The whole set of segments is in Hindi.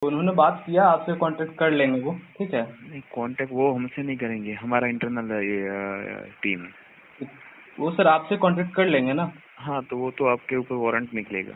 उन्होंने बात किया, आपसे कांटेक्ट कर लेंगे वो, ठीक है। नहीं, कांटेक्ट वो हमसे नहीं करेंगे, हमारा इंटरनल ये टीम। वो सर आपसे कांटेक्ट कर लेंगे ना। हाँ, तो वो तो आपके ऊपर वारंट निकलेगा।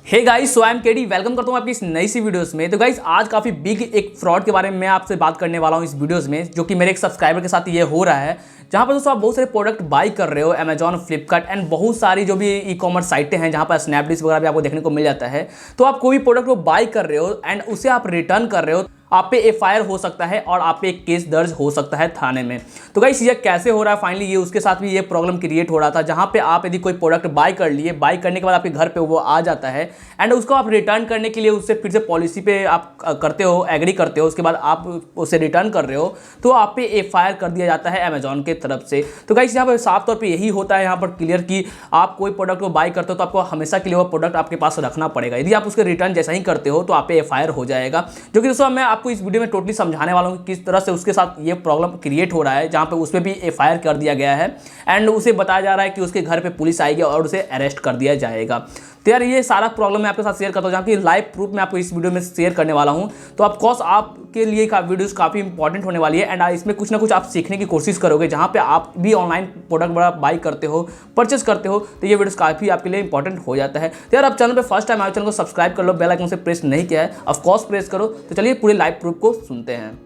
Hey guys, so I am KD, welcome करता हूँ आपकी इस नई सी वीडियोस में। तो गाइस आज काफ़ी बिग एक फ्रॉड के बारे में मैं आपसे बात करने वाला हूँ इस वीडियोस में, जो कि मेरे एक सब्सक्राइबर के साथ ये हो रहा है। जहाँ पर दोस्तों आप बहुत सारे प्रोडक्ट बाई कर रहे हो अमेजॉन, फ्लिपकार्ट एंड बहुत सारी जो भी ई कॉमर्स साइटें हैं, जहाँ पर स्नैपडील वगैरह भी आपको देखने को मिल जाता है। तो आप कोई भी प्रोडक्ट को बाई कर रहे हो एंड उसे आप रिटर्न कर रहे हो, आप पे एफआईआर हो सकता है और आप पे एक केस दर्ज हो सकता है थाने में। तो गाइस ये कैसे हो रहा है, फाइनली ये उसके साथ भी ये प्रॉब्लम क्रिएट हो रहा था, जहां पे आप यदि कोई प्रोडक्ट बाय कर लिए, बाय करने के बाद आपके घर पे वो आ जाता है एंड उसको आप रिटर्न करने के लिए उससे फिर से पॉलिसी पे आप करते हो, एग्री करते हो, उसके बाद आप उसे रिटर्न कर रहे हो तो आप पे एफआईआर कर दिया जाता है अमेजॉन के तरफ से। तो गाइस यहाँ पर साफ तौर पर यही होता है यहाँ पर क्लियर कि आप कोई प्रोडक्ट को बाय करते हो तो आपको हमेशा के लिए वो प्रोडक्ट आपके पास रखना पड़ेगा। यदि आप उसके रिटर्न जैसा ही करते हो तो आप पे एफआईआर हो जाएगा, जो कि दोस्तों मैं आपको इस वीडियो में टोटली समझाने वाला हूं कि किस तरह से उसके साथ ये प्रॉब्लम क्रिएट हो रहा है, जहां पे उसमें भी एफआईआर कर दिया गया है एंड उसे बताया जा रहा है कि उसके घर पे पुलिस आएगी और उसे अरेस्ट कर दिया जाएगा। तो यार ये सारा प्रॉब्लम मैं आपके साथ शेयर करता हूं, जहां की लाइव प्रूफ मैं आपको इस वीडियो में शेयर करने वाला हूं। तो ऑफकोर्स आपके लिए वीडियोस काफ़ी इंपॉर्टेंट होने वाली है एंड इसमें कुछ ना कुछ आप सीखने की कोशिश करोगे। जहां पे आप भी ऑनलाइन प्रोडक्ट बड़ा बाई करते हो, परचेस करते हो, तो ये वीडियोस काफ़ी आपके लिए इंपॉर्टेंट हो जाता है। तो यार आप चैनल पे फर्स्ट टाइम आए, चैनल को सब्सक्राइब कर लो, बेल आइकन से प्रेस नहीं किया है ऑफकोर्स प्रेस करो। तो चलिए पूरे लाइव प्रूफ को सुनते हैं।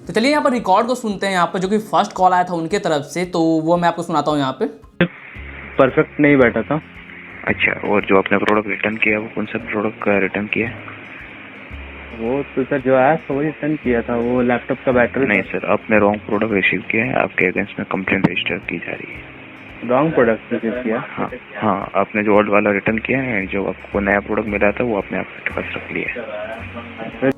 तो चलिए यहाँ पर रिकॉर्ड को सुनते हैं, यहाँ पर जो कि फर्स्ट कॉल आया था उनके तरफ से, तो वो मैं आपको सुनाता हूँ। यहाँ पे परफेक्ट नहीं बैठा था। अच्छा, और जो आपने प्रोडक्ट रिटर्न किया वो कौन सा प्रोडक्ट का रिटर्न किया? वो तो सर जो है वो रिटर्न किया था, वो लैपटॉप का बैटरी। नहीं सर, आपने रॉन्ग प्रोडक्ट रिसीव किया है, आपके अगेंस्ट में कंप्लेंट रजिस्टर की जा रही है। रॉन्ग प्रोडक्ट रिसीव किया। हाँ, आपने जो ओल्ड वाला रिटर्न किया है, जो आपको नया प्रोडक्ट मिला था वो आपने आपके पास रख लिया।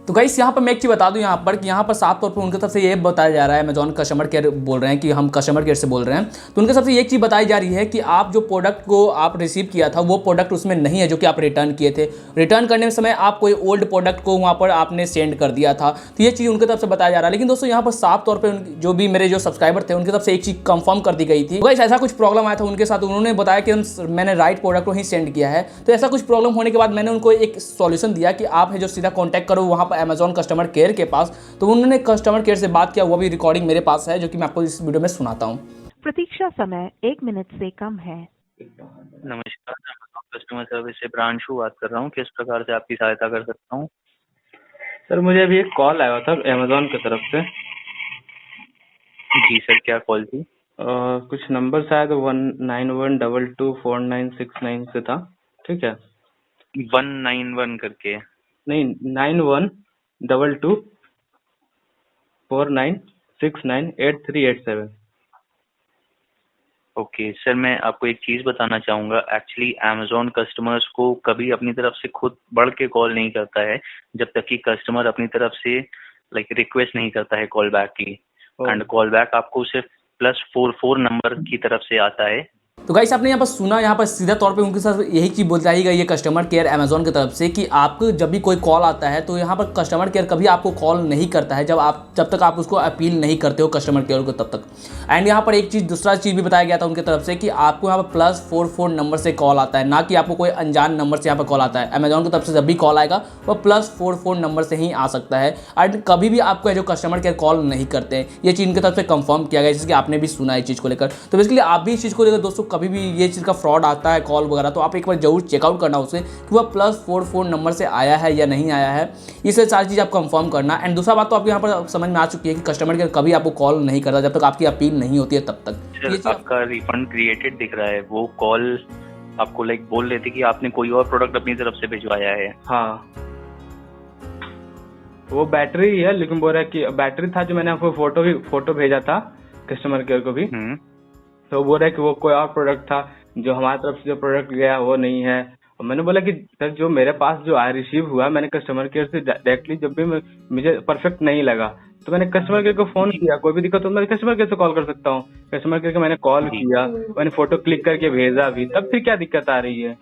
तो गाइस यहाँ पर मैं एक चीज़ बता दूं यहाँ पर कि यहाँ पर साफ तौर पर उनकी तरफ से ये बताया जा रहा है, अमेजॉन कस्टमर केयर बोल रहे हैं कि हम कस्टमर केयर से बोल रहे हैं। तो उनके तरफ से एक चीज़ बताई जा रही है कि आप जो प्रोडक्ट को आप रिसीव किया था वो प्रोडक्ट उसमें नहीं है जो कि आप रिटर्न किए थे। रिटर्न करने के समय आप कोई ओल्ड प्रोडक्ट को वहाँ पर आपने सेंड कर दिया था। तो ये चीज़ उनकी तरफ से बताया जा रहा है। लेकिन दोस्तों यहाँ पर साफ तौर पर जो भी मेरे जो सब्सक्राइबर थे उनकी तरफ से एक चीज़ कंफर्म कर दी गई थी। गाइस ऐसा कुछ प्रॉब्लम आया था उनके साथ, उन्होंने बताया कि मैंने राइट प्रोडक्ट को ही सेंड किया है। तो ऐसा कुछ प्रॉब्लम होने के बाद मैंने उनको एक सॉल्यूशन दिया कि आप है जो सीधा कॉन्टैक्ट करो वहाँ पर अमेजॉन कस्टमर केयर के पास। तो उन्होंने कस्टमर केयर से बात किया, वो भी रिकॉर्डिंग मेरे पास है, जो कि मैं आपको इस वीडियो में सुनाता हूँ। प्रतीक्षा समय 1 मिनट से कम है। नमस्कार, कस्टमर सर्विस से प्रांशु बात कर रहा हूँ। किस प्रकार से आपकी सहायता कर सकता हूँ? सर मुझे अभी एक कॉल आया था अमेजॉन की तरफ से। जी सर, क्या कॉल थी? कुछ नंबर शायद 19122496 से था, ठीक है। 191 करके? नहीं, 912249698387। ओके सर, मैं आपको एक चीज़ बताना चाहूँगा। एक्चुअली अमेजोन कस्टमर्स को कभी अपनी तरफ से खुद बढ़ के कॉल नहीं करता है, जब तक कि कस्टमर अपनी तरफ से रिक्वेस्ट नहीं करता है कॉल बैक की। एंड कॉल बैक आपको सिर्फ +44 नंबर की तरफ से आता है। तो गाइस आपने यहाँ पर सुना, यहाँ पर सीधा तौर पे उनके साथ यही चीज़ बताई गई है कस्टमर केयर अमेजॉन की तरफ से कि आपको जब भी कोई कॉल आता है तो यहाँ पर कस्टमर केयर कभी आपको कॉल नहीं करता है जब तक आप उसको अपील नहीं करते हो कस्टमर केयर को तब तक। एंड यहाँ पर एक चीज़ दूसरा चीज़ भी बताया गया था उनकी तरफ से कि आपको यहाँ पर +44 नंबर से कॉल आता है, ना कि आपको कोई अनजान नंबर से यहाँ पर कॉल आता है। अमेजॉन की तरफ से जब भी कॉल आएगा वो +44 नंबर से ही आ सकता है एंड कभी भी आपको जो कस्टमर केयर कॉल नहीं करते हैं। ये चीज़ इनकी तरफ से कंफर्म किया गया, जिसकी आपने भी सुना है चीज़ को लेकर। तो बेसिकली आप भी इस चीज़ को लेकर दोस्तों कभी भी ये चीज़ का फ्रॉड आता है कॉल वगैरह, तो आप एक बार जरूर चेकआउट करना उसे कि वह +44 नंबर से आया है या नहीं आया है। ये सारी चीज़ आप कंफर्म करना। एंड दूसरा बात तो आपको यहाँ पर समझ में आ चुकी है कि कस्टमर केयर कभी आपको कॉल नहीं करता जब तक आपकी अपील नहीं होती है तब तक। सर आपका रिफंड क्रिएटेड दिख रहा है, वो कॉल आपको बोल रहे थे कि आपने कोई और प्रोडक्ट अपनी तरफ से भिजवाया है। हाँ, वो बैटरी ही है, लेकिन बोल रहा है कि बैटरी था जो मैंने आपको फोटो भेजा था कस्टमर केयर को भी। तो बोल रहा है कि वो कोई और प्रोडक्ट था, जो हमारी तरफ से जो प्रोडक्ट गया वो नहीं है। और मैंने बोला कि सर जो मेरे पास जो रिसीव हुआ, मैंने कस्टमर केयर से डायरेक्टली, जब भी मुझे परफेक्ट नहीं लगा तो मैंने कस्टमर केयर को फोन किया। कोई भी दिक्कत हो मैं कस्टमर केयर से कॉल कर सकता हूँ। कस्टमर केयर को मैंने कॉल किया, मैंने फोटो क्लिक करके भेजा भी, तब फिर क्या दिक्कत आ रही है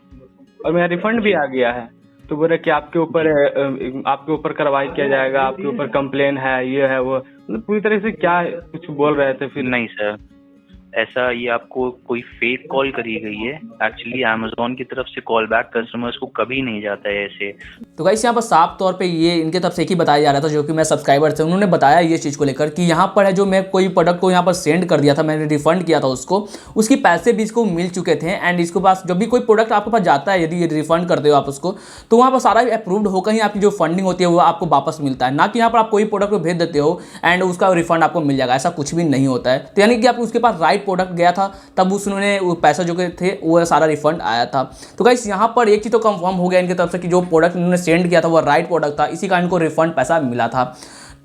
और मेरा रिफंड भी आ गया है। तो बोल रहे कि आपके ऊपर कार्रवाई किया जाएगा, आपके ऊपर कंप्लेन है, ये है वो, मतलब पूरी तरह से क्या कुछ बोल रहे थे। फिर नहीं सर, ऐसा ये आपको कोई फेक कॉल करी गई है। एक्चुअली अमेजोन की तरफ से कॉल बैक कस्टमर्स को कभी नहीं जाता है ऐसे। तो गाइस यहाँ पर साफ तौर पे ये इनके तरफ से एक ही बताया जा रहा था, जो कि मैं सब्सक्राइबर थे उन्होंने बताया ये चीज़ को लेकर कि यहाँ पर है जो मैं कोई प्रोडक्ट को यहाँ पर सेंड कर दिया था, मैंने रिफंड किया था उसको, उसकी पैसे भी इसको मिल चुके थे। एंड इसके पास जब भी कोई प्रोडक्ट आपके पास जाता है, यदि रिफंड करते हो आप उसको, तो वहाँ पर सारा अप्रूव्ड होकर ही आपकी जो फंडिंग होती है वो आपको वापस मिलता है, ना कि यहाँ पर आप कोई प्रोडक्ट को भेज देते हो एंड उसका रिफंड आपको मिल जाएगा। ऐसा कुछ भी नहीं होता है। तो यानी कि आप उसके पास राइट प्रोडक्ट गया था तब उसने वो पैसा जो के थे वो सारा रिफंड आया था। तो गाइस यहाँ पर एक चीज़ तो कंफर्म हो गया इनकी तरफ से कि जो प्रोडक्ट इन्होंने सेंड किया था वो राइट प्रोडक्ट था, इसी कारण इनको रिफंड पैसा मिला था।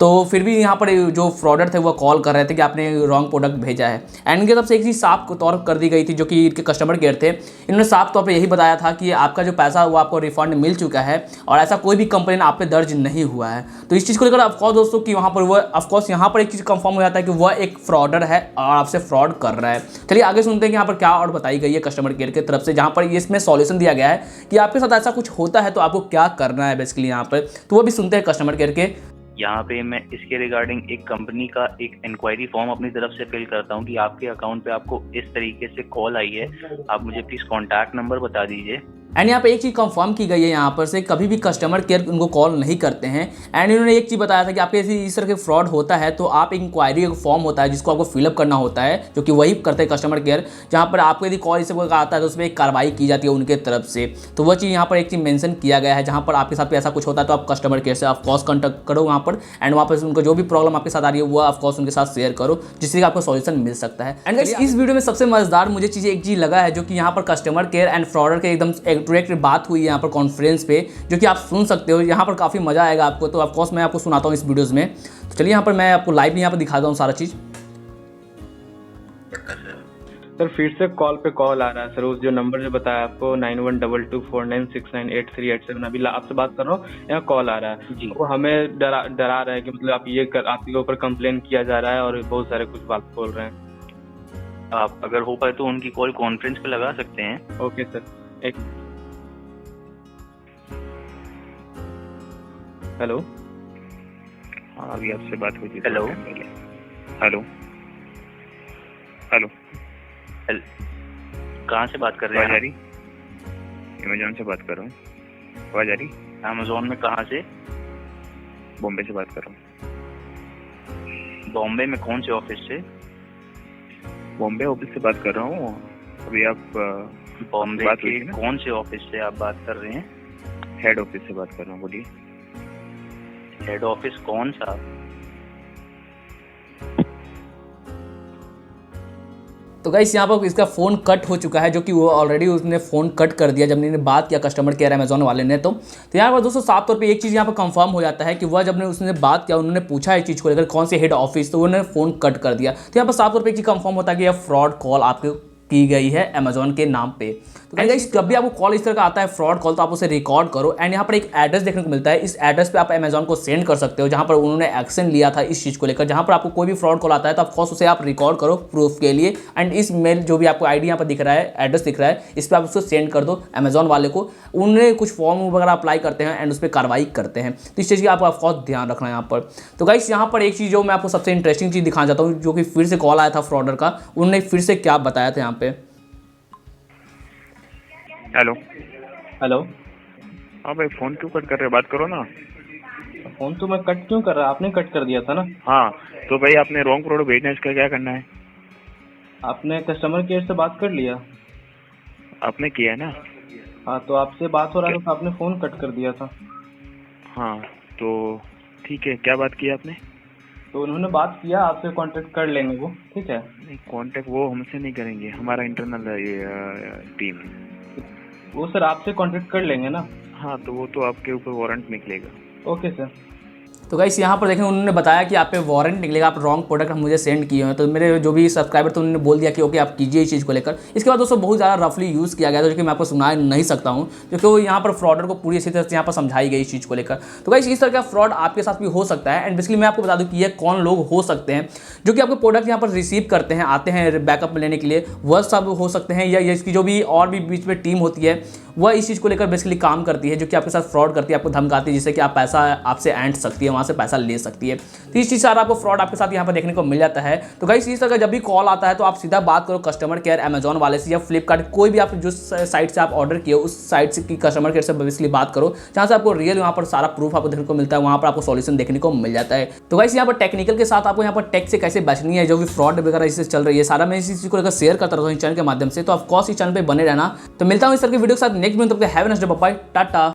तो फिर भी यहाँ पर जो फ्रॉडर थे वो कॉल कर रहे थे कि आपने रॉन्ग प्रोडक्ट भेजा है। एंड इनकी तरफ से एक चीज़ साफ तौर कर दी गई थी, जो कि इनके कस्टमर केयर थे, इन्होंने साफ तौर पे यही बताया था कि आपका जो पैसा वो आपको रिफंड मिल चुका है और ऐसा कोई भी कंप्लेन आप पे दर्ज नहीं हुआ है। तो इस चीज़ को लेकर ऑफकोर्स दोस्तों कि वहाँ पर वो ऑफकोर्स यहाँ पर एक चीज़ कंफर्म हो जाता है कि वह एक फ्रॉडर है और आपसे फ्रॉड कर रहा है। चलिए आगे सुनते हैं कि यहाँ पर क्या और बताई गई है कस्टमर केयर की तरफ से, जहाँ पर इसमें सॉल्यूशन दिया गया है कि आपके साथ ऐसा कुछ होता है तो आपको क्या करना है बेसिकली यहाँ पर। तो वो भी सुनते हैं कस्टमर केयर के। यहाँ पे मैं इसके रिगार्डिंग एक कंपनी का एक इंक्वायरी फॉर्म अपनी तरफ से फिल करता हूँ कि आपके अकाउंट पे आपको इस तरीके से कॉल आई है, आप मुझे प्लीज कॉन्टैक्ट नंबर बता दीजिए। एंड यहाँ पे एक चीज़ कंफर्म की गई है यहाँ पर से कभी भी कस्टमर केयर उनको कॉल नहीं करते हैं। एंड इन्होंने एक चीज़ बताया था कि आपके इस तरह के फ्रॉड होता है तो आप इंक्वायरी एक फॉर्म होता है जिसको आपको फिलअप करना होता है, जो कि वही करते हैं कस्टमर केयर, जहाँ पर आपको यदि कॉल इससे आता है तो उसमें एक कार्रवाई की जाती है उनके तरफ से। तो वह चीज़ यहाँ पर एक चीज़ मेंशन किया गया है, जहाँ पर आपके साथ ऐसा कुछ होता है तो आप कस्टमर केयर से ऑफकोर्स कॉन्टैक्ट करो वहाँ पर, एंड वहाँ पर उनको जो भी प्रॉब्लम आपके साथ आ रही है वो ऑफकोर्स उनके साथ शेयर करो, जिससे आपको सॉल्यूशन मिल सकता है। एंड इस वीडियो में सबसे मजेदार मुझे चीज़ एक चीज़ लगा है, जो कि यहाँ पर कस्टमर केयर एंड फ्रॉडर के एकदम डायरेक्ट बात हुई यहाँ पर कॉन्फ्रेंस पे, जो कि आप सुन सकते हो। यहाँ पर काफ़ी मजा आएगा आपको, तो ऑफ कोर्स मैं आपको सुनाता हूँ इस वीडियोस में। तो चलिए यहाँ पर मैं आपको लाइव यहाँ पर दिखाता हूँ सारा चीज़। सर फिर से कॉल पे कॉल आ रहा है सर, उस जो नंबर जो बताया आपको 912249698387, अभी आपसे बात कर रहा हूँ, यहाँ कॉल आ रहा है जी। वो हमें डरा रहा है कि मतलब आपके ऊपर कंप्लेन किया जा रहा है और बहुत सारे कुछ बात बोल रहे हैं। आप अगर हो पाए तो उनकी कॉल कॉन्फ्रेंस पे लगा सकते हैं। ओके सर, एक हेलो। हाँ अभी आपसे बात हुई थी। हेलो हेलो हेलो कहाँ से बात कर रहे हैं? आवाज आ रही? अमेजोन से बात कर रहा हूँ। आवाज आ रही? अमेजोन में कहाँ से? बॉम्बे से बात कर रहा हूँ। बॉम्बे में कौन से ऑफिस से? बॉम्बे ऑफिस से बात कर रहा हूँ। अभी आप बॉम्बे बात के हुई थी ना? कौन से ऑफिस से आप बात कर रहे हैं? हेड ऑफिस से बात कर रहा हूँ, बोलिए। हेड ऑफिस कौन सा? तो गाइस यहाँ पर इसका फ़ोन कट हो चुका है, जो कि वो ऑलरेडी उसने फ़ोन कट कर दिया जब मैंने बात किया कस्टमर केयर अमेजोन वाले ने। तो यहाँ पर दोस्तों साफ तौर पे एक चीज़ यहाँ पर कंफर्म हो जाता है कि वह जब उसने बात किया, उन्होंने पूछा इस चीज़ को लेकर कौन से हेड ऑफिस, तो उन्होंने फ़ोन कट कर दिया। तो यहाँ पर साफ तौर पर एक चीज़ कंफर्म होता है कि यह फ्रॉड कॉल आपके की गई है अमेजोन के नाम पे। तो गाइस जब भी आपको कॉल इस तरह का आता है फ्रॉड कॉल, तो आप उसे रिकॉर्ड करो। एंड यहाँ पर एक एड्रेस देखने को मिलता है, इस एड्रेस पे आप अमेजोन को सेंड कर सकते हो, जहाँ पर उन्होंने एक्शन लिया था इस चीज़ को लेकर। जहाँ पर आपको कोई भी फ्रॉड कॉल आता है तो ऑफकोर्स उसे आप रिकॉर्ड करो प्रूफ के लिए। एंड इस मेल जो भी आपको आईडी यहाँ पर दिख रहा है, एड्रेस दिख रहा है, इस पर आप उसको सेंड कर दो अमेजोन वाले को। उन्हें कुछ फॉर्म वगैरह अप्लाई करते हैं एंड उस पर कार्रवाई करते हैं। तो इस चीज़ की आपको ऑफकोर्स ध्यान रखना है यहाँ पर। तो गाइस यहाँ पर एक चीज़ जो मैं आपको सबसे इंटरेस्टिंग चीज़ दिखाना चाहता हूँ, जो कि फिर से कॉल आया था फ्रॉडर का, उन्होंने फिर से क्या बताया था यहाँ पे। Hello hello. हाँ भाई फोन क्यों कट कर रहे हो? बात करो ना। फोन तो मैं कट क्यों कर रहा, आपने कट कर दिया था ना। हाँ तो भाई आपने रॉन्ग प्रोडक्ट भेजना है, इसका क्या करना है? आपने कस्टमर केयर से बात कर लिया? आपने किया है ना? हाँ तो आपसे बात हो रहा था तो आपने फोन कट कर दिया था। हाँ तो ठीक है, क्या बात की आपने? तो उन्होंने बात किया, आपसे कांटेक्ट कर लेंगे वो, ठीक है? नहीं कांटेक्ट वो हमसे नहीं करेंगे, हमारा इंटरनल ये टीम। वो सर आपसे कांटेक्ट कर लेंगे ना। हाँ तो वो तो आपके ऊपर वारंट निकलेगा। Okay sir. तो गाइस यहाँ पर देखें उन्होंने बताया कि आप पे वारंट निकलेगा, आप रॉन्ग प्रोडक्ट मुझे सेंड किए हैं। तो मेरे जो भी सब्सक्राइबर थे उन्होंने बोल दिया कि ओके आप कीजिए इस चीज़ को लेकर। इसके बाद दोस्तों बहुत ज़्यादा रफली यूज़ किया गया था, जो कि मैं आपको सुना नहीं सकता हूँ, क्योंकि वो यहाँ पर फ्रॉडर को पूरी अच्छी तरह से यहाँ पर समझाई गई इस चीज़ को लेकर। तो गाइस इस तरह का फ्रॉड आपके साथ भी हो सकता है। एंड बेसिकली मैं आपको बता दूँ कि ये कौन लोग हो सकते हैं जो कि आपके प्रोडक्ट यहाँ पर रिसीव करते हैं, आते हैं बैकअप लेने के लिए। वह सब हो सकते हैं, या इसकी जो भी और भी बीच में टीम होती है वह इस चीज़ को लेकर बेसिकली काम करती है, जो कि आपके साथ फ्रॉड करती है, आपको धमकाती है, जिससे कि आप पैसा आपसे ऐंठ सकती है, वहाँ से पैसा ले सकती है। तो इस चीज़ से आपको फ्रॉड आपके साथ यहाँ पर देखने को मिल जाता है। तो गाइस इस तरह का जब भी कॉल आता है तो आप सीधा बात करो कस्टमर केयर अमेजॉन वाले से या फ्लिपकार्ट, कोई भी आप जो साइट से आप ऑर्डर किए उस साइट से की कस्टमर केयर से बेसिकली बात करो, जहाँ से आपको रियल वहाँ पर सारा प्रूफ आपको देखने को मिलता है, वहाँ पर आपको सॉल्यूशन देखने को मिल जाता है। तो गाइस यहाँ पर टेक्निकल के साथ आपको यहाँ पर टेक से कैसे बचनी है, जो भी फ्रॉड वगैरह इससे चल रही है, सारा मैं इस चीज़ को लेकर शेयर करता रहता हूँ इस चैनल के माध्यम से। तो ऑफ कोर्स इस चैनल पे बने रहना। तो मिलता हूँ इस तरह की वीडियो के साथ नेक्स्ट वीडियो, तब तक have a nice day, bye bye, Tata.